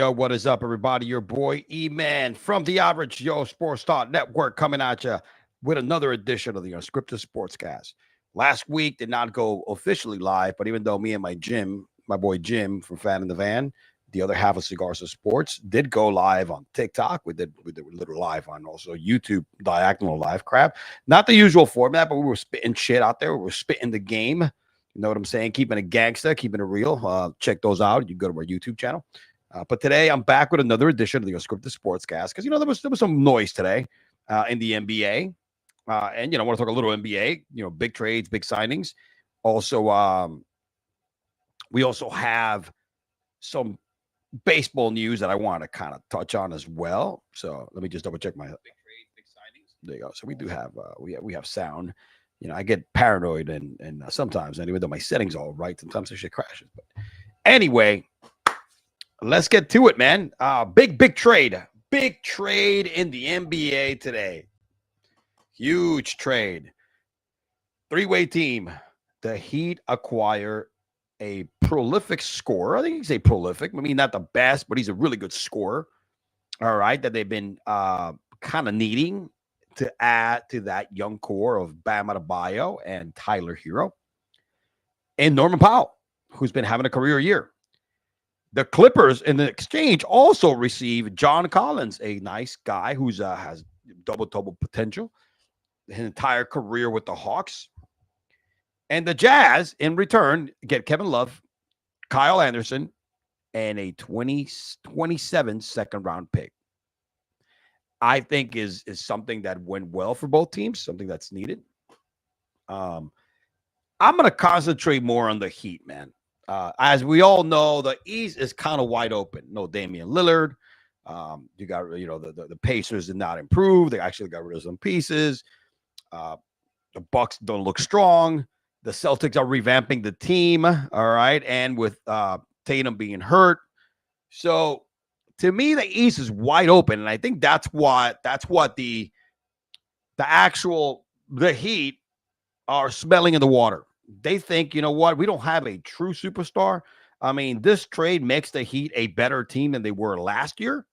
yo, what is up, everybody? Your boy E-Man from the Average Joe Sports Talk Network coming at you with another edition of the Unscripted Sportscast. Last week did not go officially live, but even though me and my boy Jim from Fan in the Van, the other half of Cigars of Sports, did go live on TikTok. We did a little live on also YouTube diagonal live crap. Not the usual format, but we were spitting shit out there. We were spitting the game. You know what I'm saying? Keeping it gangsta, keeping it real. Check those out. You go to our YouTube channel. But today I'm back with another edition of the Unscripted Sportscast because there was some noise today in the NBA, and I want to talk a little NBA. Big trades, big signings. Also, we also have some baseball news that I want to kind of touch on as well. So let me just double check my big trades, big signings. There you go. So we do have we have sound. I get paranoid and sometimes, and even though my settings are all right, sometimes the shit crashes. But anyway. Let's get to it, man. Big trade. Big trade in the NBA today. Huge trade. Three-way team. The Heat acquire a prolific scorer. I think you can say prolific. I mean, not the best, but he's a really good scorer. All right, that they've been kind of needing to add to that young core of Bam Adebayo and Tyler Hero. And Norman Powell, who's been having a career year. The Clippers in the exchange also receive John Collins, a nice guy who's has double potential, his entire career with the Hawks. And the Jazz, in return, get Kevin Love, Kyle Anderson, and a 2027 second-round pick. I think is something that went well for both teams, something that's needed. I'm going to concentrate more on the Heat, man. As we all know, the East is kind of wide open. No Damian Lillard. You got, the Pacers did not improve. They actually got rid of some pieces. The Bucks don't look strong. The Celtics are revamping the team. All right. And with Tatum being hurt. So to me, the East is wide open. And I think that's what the Heat are smelling in the water. They think, you know what, we don't have a true superstar. I mean, this trade makes the Heat a better team than they were last year.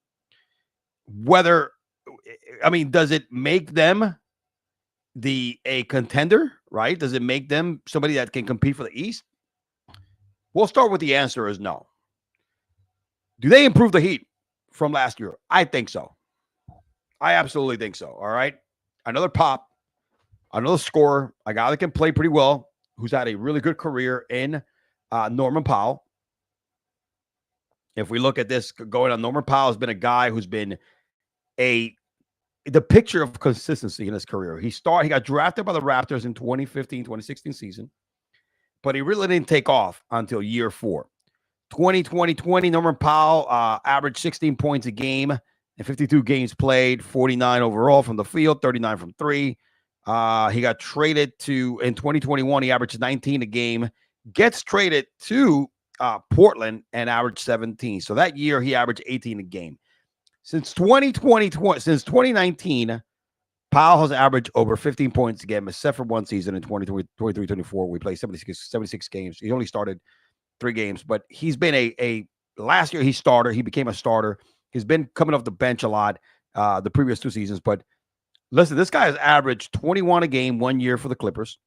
Does it make them a contender, right? Does it make them somebody that can compete for the East? We'll start with the answer is no. Do they improve the Heat from last year? I think so. I absolutely think so. All right. Another pop, another scorer, a guy that can play pretty well, who's had a really good career in Norman Powell. If we look at this going on, Norman Powell has been a guy who's been the picture of consistency in his career. He got drafted by the Raptors in 2015-2016 season, but he really didn't take off until year 4. 2020, Norman Powell averaged 16 points a game in 52 games played, 49 overall from the field, 39 from 3. He got traded in 2021. He averaged 19 a game, gets traded to Portland and averaged 17. So that year he averaged 18 a game. Since 2019, Powell has averaged over 15 points a game, except for one season in 2023-24. We played 76 games. He only started 3 games, but he's been last year he became a starter. He's been coming off the bench a lot the previous 2 seasons, but listen, this guy has averaged 21 a game 1 year for the Clippers.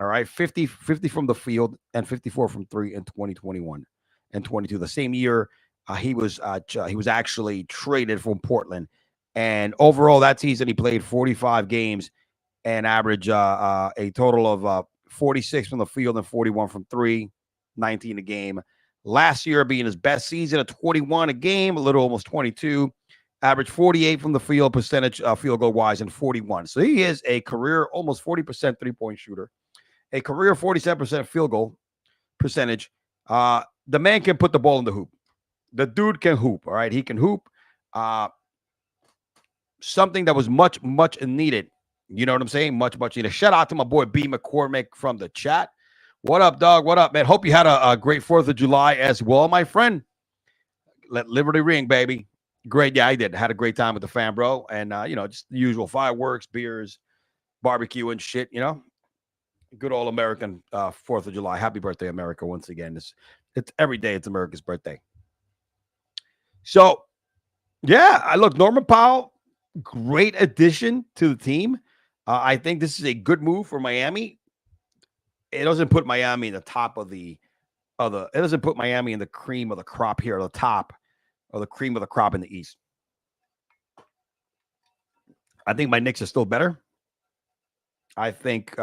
All right, 50 from the field and 54 from 3 in 2021 and 22. The same year he was actually traded from Portland, and overall that season he played 45 games and averaged a total of 46 from the field and 41 from 3, 19 a game. Last year being his best season at 21 a game, a little almost 22. Average 48 from the field percentage, field goal wise, and 41. So he is a career almost 40% 3-point shooter, a career 47% field goal percentage. The man can put the ball in the hoop. The dude can hoop. All right, he can hoop. Something that was much needed. You know what I'm saying? Much needed. Shout out to my boy B McCormick from the chat. What up, dog? What up, man? Hope you had a great 4th of July as well, my friend. Let liberty ring, baby. Great. Yeah, I did. Had a great time with the fam, bro. And, just the usual fireworks, beers, barbecue and shit, Good old American 4th of July. Happy birthday, America, once again. It's every day. It's America's birthday. So, yeah, I look, Norman Powell, great addition to the team. I think this is a good move for Miami. It doesn't put Miami in the top of the it doesn't put Miami in the cream of the crop here, the top of the cream of the crop in the East. I think my Knicks are still better. I think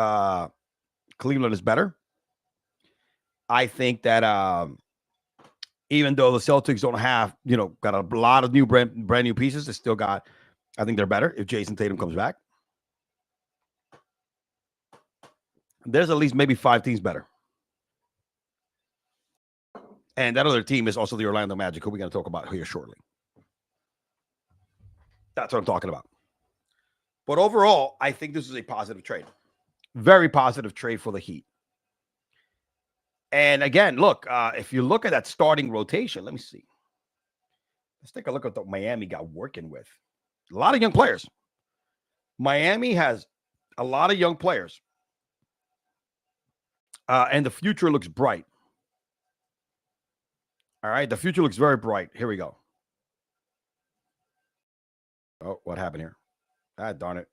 Cleveland is better. I think that even though the Celtics don't have, got a lot of new brand new pieces, they still got, I think they're better if Jason Tatum comes back. There's at least maybe 5 teams better. And that other team is also the Orlando Magic, who we're going to talk about here shortly. That's what I'm talking about. But overall, I think this is a positive trade. Very positive trade for the Heat. And again, look, if you look at that starting rotation, let me see. Let's take a look at what Miami got working with. A lot of young players. Miami has a lot of young players. And the future looks bright. All right, the future looks very bright. Here we go. Oh, what happened here? Ah, darn it.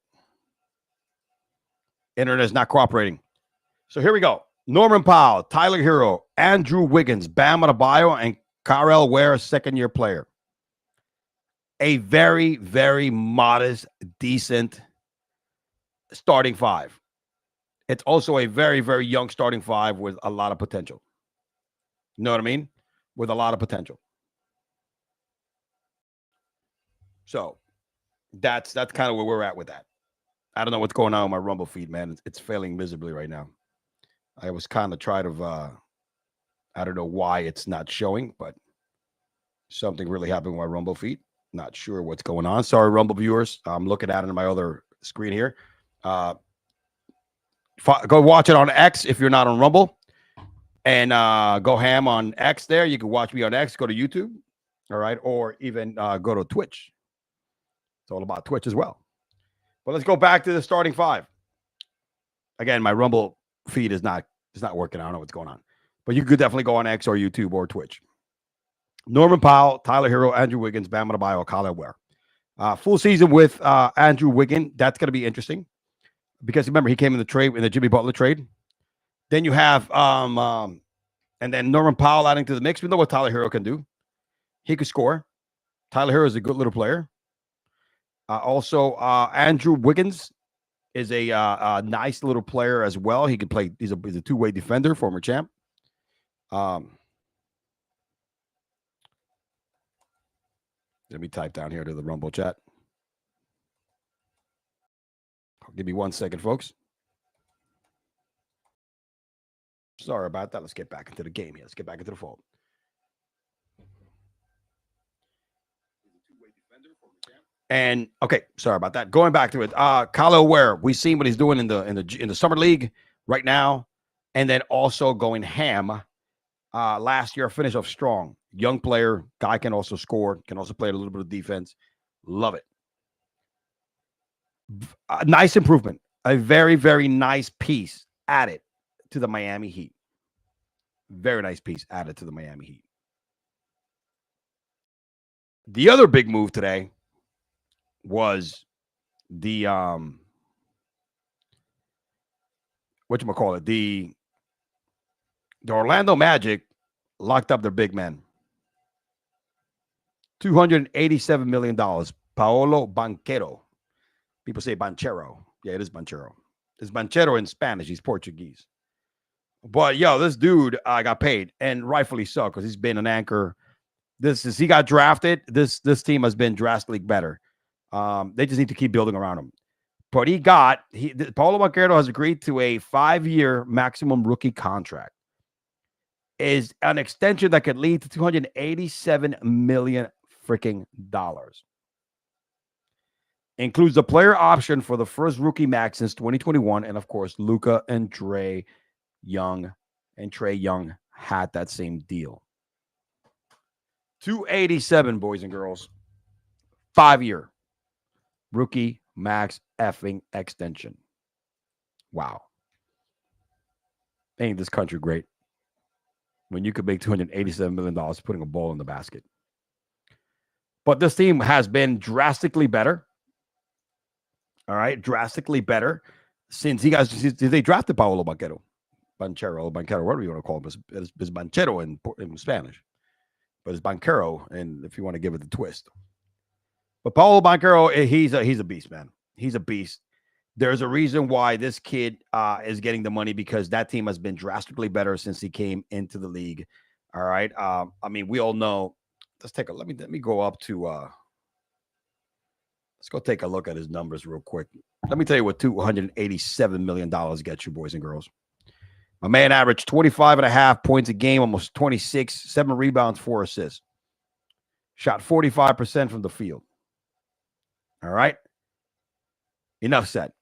Internet is not cooperating. So here we go. Norman Powell, Tyler Hero, Andrew Wiggins, Bam Adebayo, and Karel Ware, second-year player. A very, very modest, decent starting 5. It's also a very, very young starting 5 with a lot of potential. You know what I mean? With a lot of potential. So that's kind of where we're at with that. I don't know what's going on with my Rumble feed, man. It's failing miserably right now. I was kind of trying to, I don't know why it's not showing, but something really happened with my Rumble feed. Not sure what's going on. Sorry, Rumble viewers. I'm looking at it on my other screen here. Go watch it on X if you're not on Rumble. And go ham on X there. You can watch me on X. Go to YouTube. All right. Or even go to Twitch. It's all about Twitch as well. But let's go back to the starting 5. Again, my Rumble feed is not working. I don't know what's going on. But you could definitely go on X or YouTube or Twitch. Norman Powell, Tyler Hero, Andrew Wiggins, Bam Adebayo, Karel Ware. Full season with Andrew Wiggins. That's going to be interesting. Because remember, he came in the trade, in the Jimmy Butler trade. Then you have and then Norman Powell adding to the mix. We know what Tyler Hero can do. He could score. Tyler Hero is a good little player. Also, Andrew Wiggins is a nice little player as well. He can play. He's a two-way defender, former champ. Let me type down here to the Rumble chat. Give me 1 second, folks. Sorry about that. Let's get back into the game here. Let's get back into the fold. And okay, sorry about that. Going back to it, Karel Ware, we've seen what he's doing in the summer league right now, and then also going ham. Last year, finished off strong. Young player, guy can also score, can also play a little bit of defense. Love it. A nice improvement. A very, very nice piece added to the Miami Heat. Very nice piece added to the Miami Heat. The other big move today was the whatchamacallit, the Orlando Magic locked up their big men. $287 million. Paolo Banchero. People say Banchero. Yeah, it is Banchero. It's Banchero in Spanish. He's Portuguese. But yo, this dude got paid, and rightfully so, because he's been an anchor. He got drafted. This team has been drastically better. They just need to keep building around him. But Paolo Banchero has agreed to a 5-year maximum rookie contract. Is an extension that could lead to $287 million freaking dollars. Includes a player option for the first rookie max since 2021, and of course, Luka and Trae Young had that same deal. 287, boys and girls. 5-year rookie max effing extension. Wow. Ain't this country great? When you could make $287 million putting a ball in the basket. But this team has been drastically better. All right, drastically better since they drafted Paolo Banchero, whatever you want to call him. It's Banchero in Spanish, but it's Banchero, and if you want to give it the twist. But Paolo Banchero, he's a beast, man. He's a beast. There's a reason why this kid is getting the money, because that team has been drastically better since he came into the league. All right. I mean, we all know. Let's take a let me go up to let's go take a look at his numbers real quick. Let me tell you what $287 million gets you, boys and girls. My man averaged 25.5 points a game, almost 26, 7 rebounds, 4 assists. Shot 45% from the field. All right. Enough said.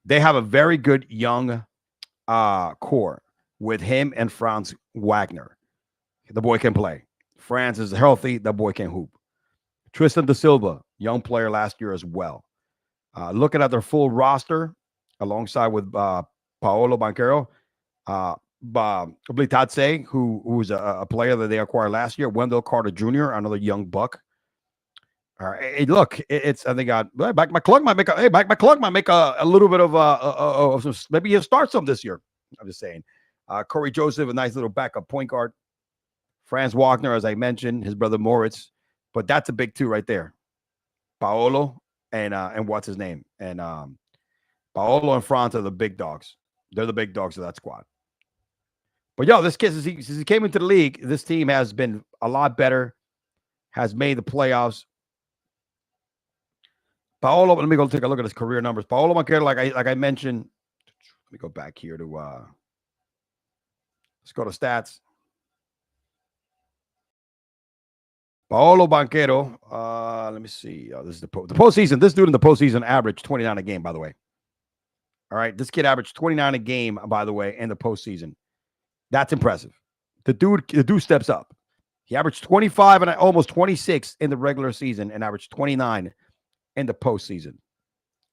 They have a very good young core with him and Franz Wagner. The boy can play. Franz is healthy. The boy can hoop. Tristan Da Silva, young player last year as well. Looking at their full roster, alongside with Paolo Banchero, Blitadze, who's a player that they acquired last year, Wendell Carter Jr., another young buck. All right, hey, look, it's I think Back McClung might make a little bit of some, maybe he'll start some this year. I'm just saying. Corey Joseph, a nice little backup point guard. Franz Wagner, as I mentioned, his brother Moritz, but that's a big two right there. Paolo and what's his name? And Paolo and Franz are the big dogs. They're the big dogs of that squad. But yo, this kid, since he came into the league, this team has been a lot better, has made the playoffs. Paolo, let me go take a look at his career numbers. Paolo Banchero, like I mentioned, let me go back here to let's go to stats. Paolo Banchero, let me see. This is the postseason. This dude in the postseason averaged 29 a game, by the way. All right, this kid averaged 29 a game, by the way, in the postseason. That's impressive. The dude steps up. He averaged 25 and almost 26 in the regular season and averaged 29 in the postseason.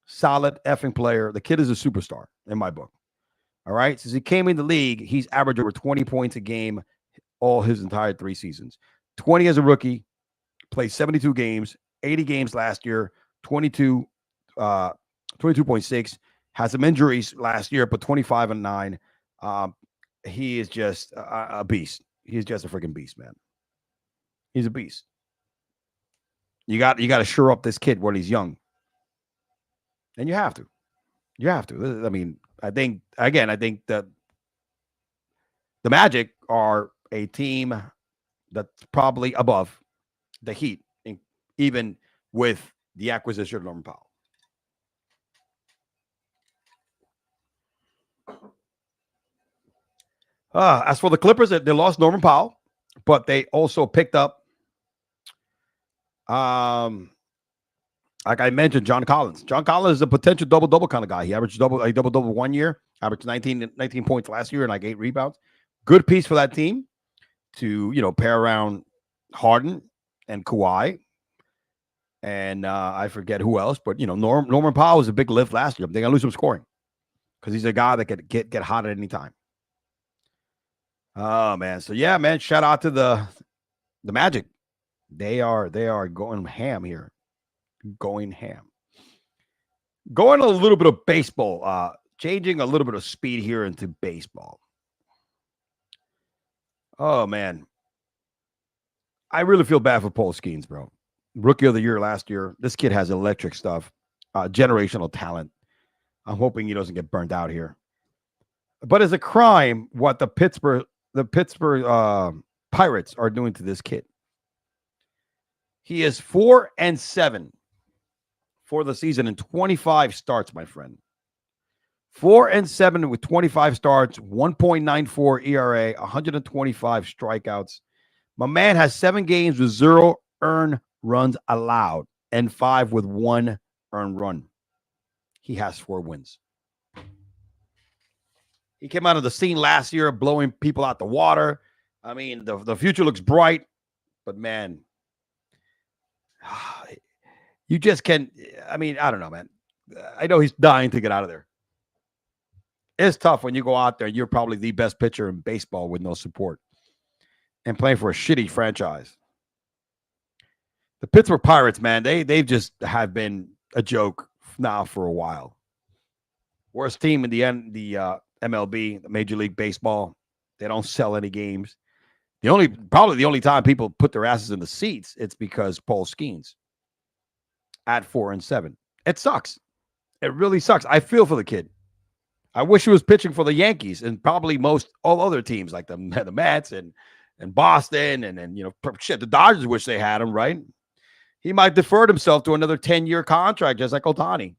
Solid effing player. The kid is a superstar in my book. All right. Since he came in the league, he's averaged over 20 points a game all his entire 3 seasons. 20 as a rookie, played 72 games, 80 games last year, 22.6. Had some injuries last year, but 25-9. He is just a beast. He's just a freaking beast, man. He's a beast. You got to shore up this kid when he's young. And you have to. You have to. I mean, I think that the Magic are a team that's probably above the Heat, even with the acquisition of Norman Powell. As for the Clippers, they lost Norman Powell, but they also picked up, like I mentioned, John Collins. John Collins is a potential double-double kind of guy. He averaged double-double 1 year, averaged 19 points last year and like 8 rebounds. Good piece for that team to, pair around Harden and Kawhi. And I forget who else, but, Norman Powell was a big lift last year. They're going to lose some scoring because he's a guy that could get hot at any time. Oh, man. So, yeah, man, shout out to the Magic. They are going ham here. Going ham. Going a little bit of baseball. Changing a little bit of speed here into baseball. Oh, man. I really feel bad for Paul Skenes, bro. Rookie of the year last year. This kid has electric stuff. Generational talent. I'm hoping he doesn't get burned out here. But it's a crime what the Pittsburgh Pirates are doing to this kid. He is 4-7 for the season in 25 starts, my friend. 4-7 with 25 starts, 1.94 ERA, 125 strikeouts. My man has 7 games with 0 earned runs allowed and 5 with 1 earned run. He has 4 wins. He came out of the scene last year blowing people out the water. I mean, the future looks bright, but man, you just can't. I mean, I don't know, man. I know he's dying to get out of there. It's tough when you go out there. You're probably the best pitcher in baseball with no support and playing for a shitty franchise. The Pittsburgh Pirates, man, they've just have been a joke now for a while. Worst team in the MLB, the Major League Baseball. They don't sell any games. Probably the only time people put their asses in the seats, it's because Paul Skenes at 4-7. It sucks. It really sucks. I feel for the kid. I wish he was pitching for the Yankees and probably all other teams like the Mets and Boston and the Dodgers wish they had him, right? He might defer himself to another 10-year contract just like Ohtani.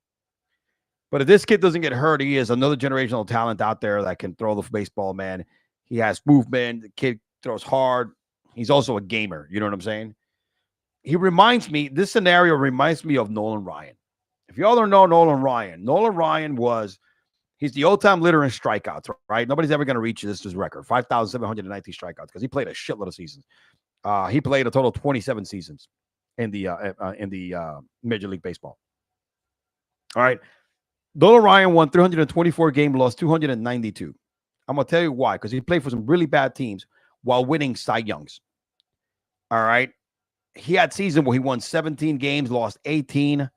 But if this kid doesn't get hurt, he is another generational talent out there that can throw the baseball, man. He has movement. The kid throws hard. He's also a gamer. You know what I'm saying? This scenario reminds me of Nolan Ryan. If y'all don't know Nolan Ryan he's the all-time leader in strikeouts, right? Nobody's ever going to reach this record, 5,719 strikeouts, because he played a shitload of seasons. He played a total of 27 seasons in the Major League Baseball. All right. Nola Ryan won 324 games, lost 292. I'm going to tell you why, because he played for some really bad teams while winning Cy Youngs. All right. He had season where he won 17 games, lost 18.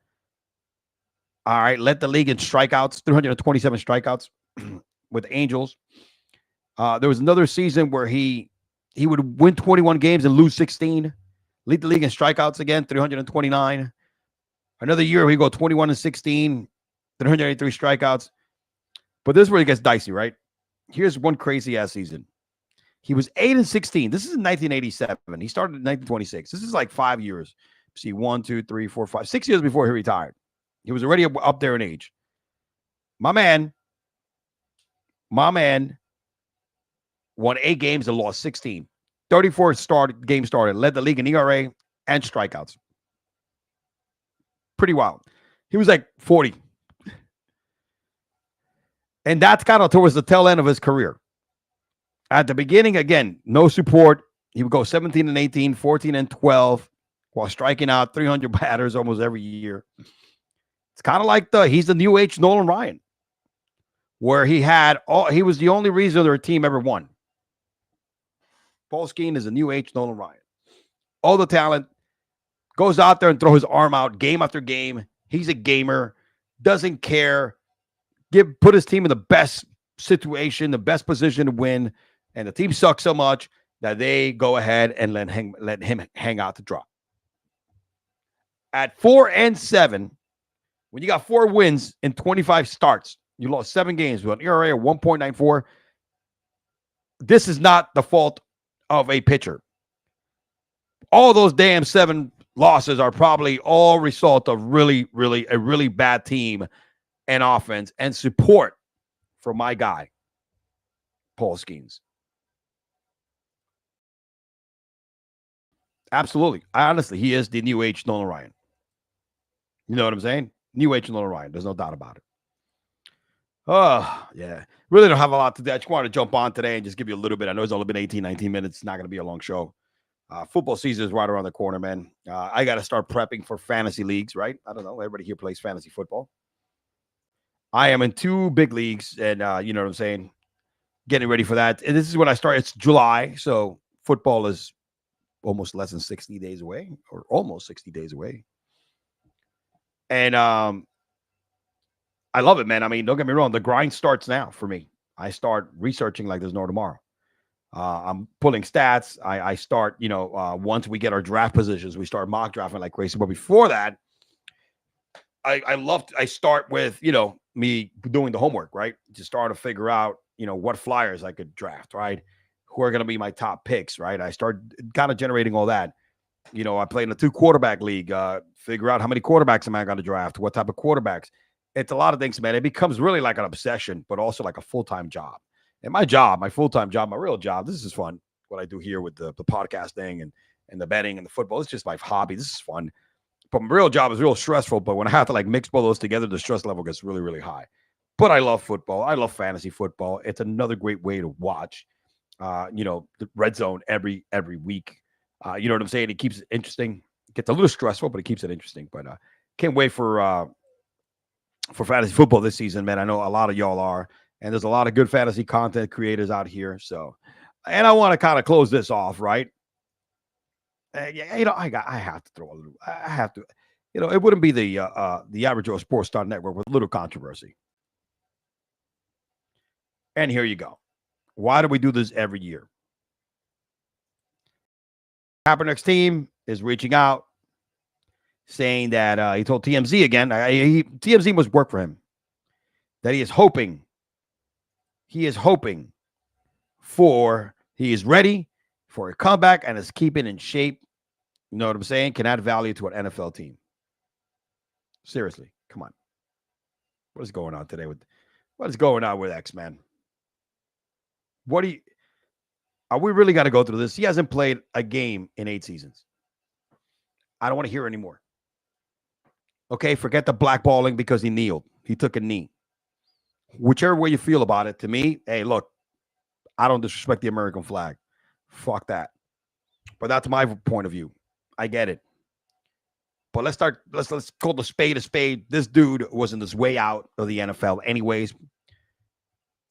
All right. Led the league in strikeouts, 327 strikeouts with Angels. There was another season where he would win 21 games and lose 16. Lead the league in strikeouts again, 329. Another year, he go 21-16. 383 strikeouts. But this is where it gets dicey, right? Here's one crazy-ass season. He was 8-16. This is in 1987. He started in 1926. This is like 5 years. See, 1, 2, 3, 4, 5, 6 years before he retired. He was already up there in age. My man won 8 games and lost 16. 34 games started, led the league in ERA and strikeouts. Pretty wild. He was like 40. And that's kind of towards the tail end of his career. At the beginning, again, no support. He would go 17-18, 14-12, while striking out 300 batters almost every year. It's kind of like he's the new age Nolan Ryan, where he was the only reason their team ever won. Paul Skenes is a new age Nolan Ryan. All the talent, goes out there and throw his arm out game after game. He's a gamer, doesn't care. Put his team in the best situation, the best position to win, and the team sucks so much that they go ahead and let him hang out to dry. At 4-7, when you got 4 wins in 25 starts, you lost 7 games with an ERA of 1.94. This is not the fault of a pitcher. All those damn 7 losses are probably all result of a really bad team and offense and support for my guy, Paul Skenes. Absolutely. Honestly, he is the new age Nolan Ryan. You know what I'm saying? New age Nolan Ryan. There's no doubt about it. Oh, yeah. Really don't have a lot to do. I just wanted to jump on today and just give you a little bit. I know it's only been 18, 19 minutes. It's not going to be a long show. Football season is right around the corner, man. I got to start prepping for fantasy leagues, right? I don't know. Everybody here plays fantasy football. I am in 2 big leagues, and you know what I'm saying? Getting ready for that. And this is when I start. It's July, so football is almost less than 60 days away, or almost 60 days away. And I love it, man. I mean, don't get me wrong. The grind starts now for me. I start researching like there's no tomorrow. I'm pulling stats. I start, once we get our draft positions, we start mock drafting like crazy. But before that, I start with, me doing the homework, right? To start to figure out, what flyers I could draft, right? Who are going to be my top picks, right? I start kind of generating all that. I play in a 2 quarterback league, figure out how many quarterbacks am I going to draft, what type of quarterbacks. It's a lot of things, man. It becomes really like an obsession, but also like a full-time job. And my full-time job, my real job, this is fun. What I do here with the podcasting and the betting and the football, it's just my hobby. This is fun. But my real job is real stressful. But when I have to mix all those together, the stress level gets really, really high. But I love football. I love fantasy football. It's another great way to watch, the red zone every week. You know what I'm saying? It keeps it interesting. It gets a little stressful, but it keeps it interesting. But can't wait for fantasy football this season, man. I know a lot of y'all are. And there's a lot of good fantasy content creators out here. So, and I want to kind of close this off, right? Yeah, I have to throw a little. I have to. It wouldn't be the average Joe Sports Star Network with a little controversy. And here you go. Why do we do this every year? Kaepernick's team is reaching out, saying that he told TMZ again. TMZ must work for him. That he is hoping he is ready for a comeback and is keeping in shape. You know what I'm saying? Can add value to an NFL team. Seriously, come on. What is going on today what is going on with X-Men? Are we really got to go through this? He hasn't played a game in 8 seasons. I don't want to hear anymore. Okay, forget the blackballing because he kneeled. He took a knee. Whichever way you feel about it, to me, hey, look, I don't disrespect the American flag. Fuck that. But that's my point of view. I get it. But let's call the spade a spade. This dude was in his way out of the NFL anyways.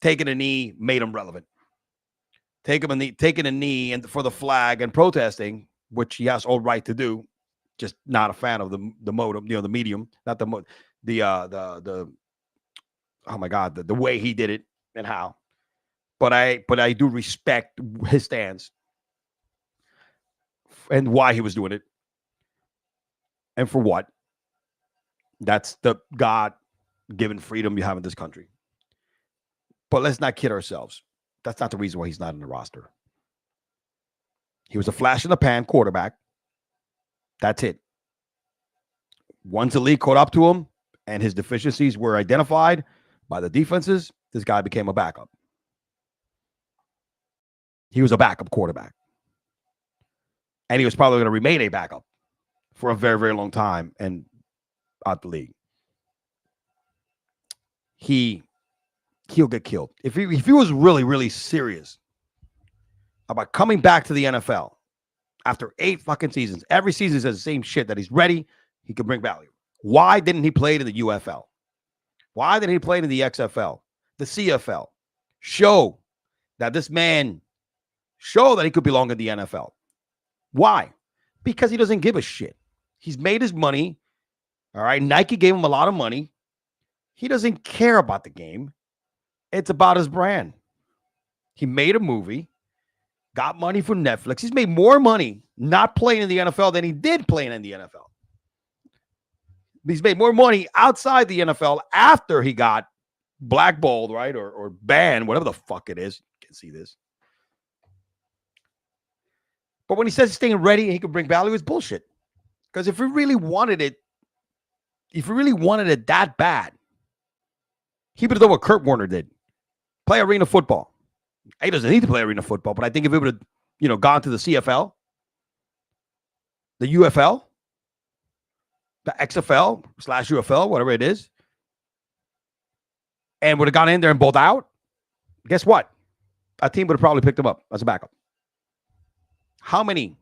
Taking a knee made him relevant. Taking a knee and for the flag and protesting, which he has all right to do. Just not a fan of the modem, the medium, not the oh my God, the way he did it and how. But I do respect his stance and why he was doing it. And for what? That's the God-given freedom you have in this country. But let's not kid ourselves. That's not the reason why he's not in the roster. He was a flash in the pan quarterback. That's it. Once the league caught up to him and his deficiencies were identified by the defenses, this guy became a backup. He was a backup quarterback. And he was probably going to remain a backup for a very, very long time and out the league. He'll get killed. If he was really, really serious about coming back to the NFL after 8 fucking seasons, every season says the same shit, that he's ready, he could bring value. Why didn't he play in the UFL? Why didn't he play in the XFL, the CFL? Show that this man, show that he could belong in the NFL. Why? Because he doesn't give a shit. He's made his money. All right. Nike gave him a lot of money. He doesn't care about the game. It's about his brand. He made a movie, got money from Netflix. He's made more money not playing in the NFL than he did playing in the NFL. He's made more money outside the NFL after he got blackballed, right? Or banned, whatever the fuck it is. You can see this. But when he says staying ready, he can bring value, it's bullshit. Because if he really wanted it that bad, he would have done what Kurt Warner did. Play arena football. He doesn't need to play arena football, but I think if he would have, gone to the CFL, the UFL, the XFL / UFL, whatever it is, and would have gone in there and bowled out, guess what? A team would have probably picked him up as a backup. How many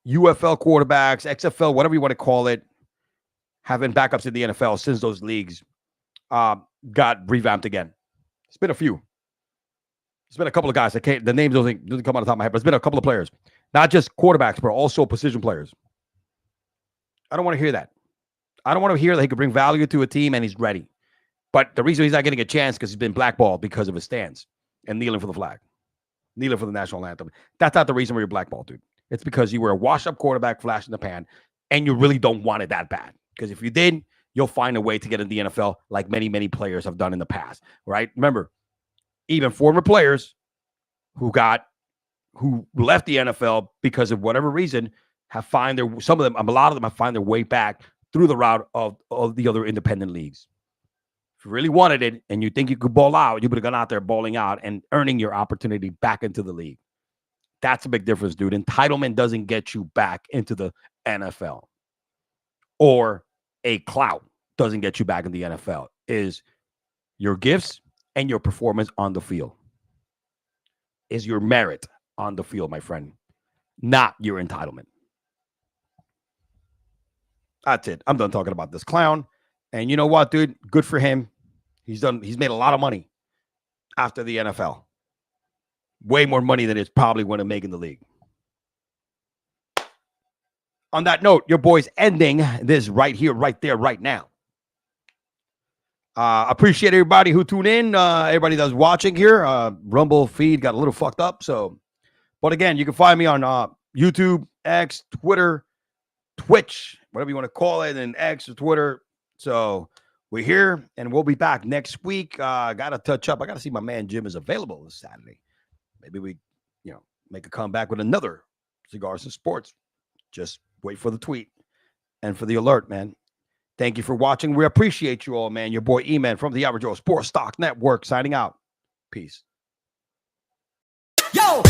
UFL quarterbacks, XFL, whatever you want to call it, have been backups in the NFL since those leagues got revamped again? It's been a few. It's been a couple of guys. The names doesn't come out of the top of my head, but it's been a couple of players. Not just quarterbacks, but also position players. I don't want to hear that. I don't want to hear that he could bring value to a team and he's ready. But the reason he's not getting a chance because he's been blackballed because of his stance and kneeling for the flag, kneeling for the national anthem. That's not the reason why you're blackballed, dude. It's because you were a washed-up quarterback, flash in the pan, and you really don't want it that bad. Because if you did, you'll find a way to get in the NFL like many, many players have done in the past, right? Remember, even former players who left the NFL because of whatever reason a lot of them have found their way back through the route of the other independent leagues. If you really wanted it and you think you could ball out, you would have gone out there balling out and earning your opportunity back into the league. That's a big difference, dude. Entitlement doesn't get you back into the NFL. Or a clout doesn't get you back in the NFL. Is your gifts and your performance on the field. Is your merit on the field, my friend. Not your entitlement. That's it. I'm done talking about this clown. And you know what, dude? Good for him. He's made a lot of money after the NFL. Way more money than it's probably going to make in the league. On that note, your boy's ending this right here, right there, right now. Appreciate everybody who tuned in. Everybody that's watching here. Rumble feed got a little fucked up. But again, you can find me on YouTube, X, Twitter, Twitch, whatever you want to call it, and X or Twitter. So we're here, and we'll be back next week. Got to touch up. I got to see my man Jim is available this Saturday. Maybe we, make a comeback with another Cigars and Sports. Just wait for the tweet and for the alert, man. Thank you for watching. We appreciate you all, man. Your boy E-Man from the Average Joe Sports Stock Network signing out. Peace. Yo!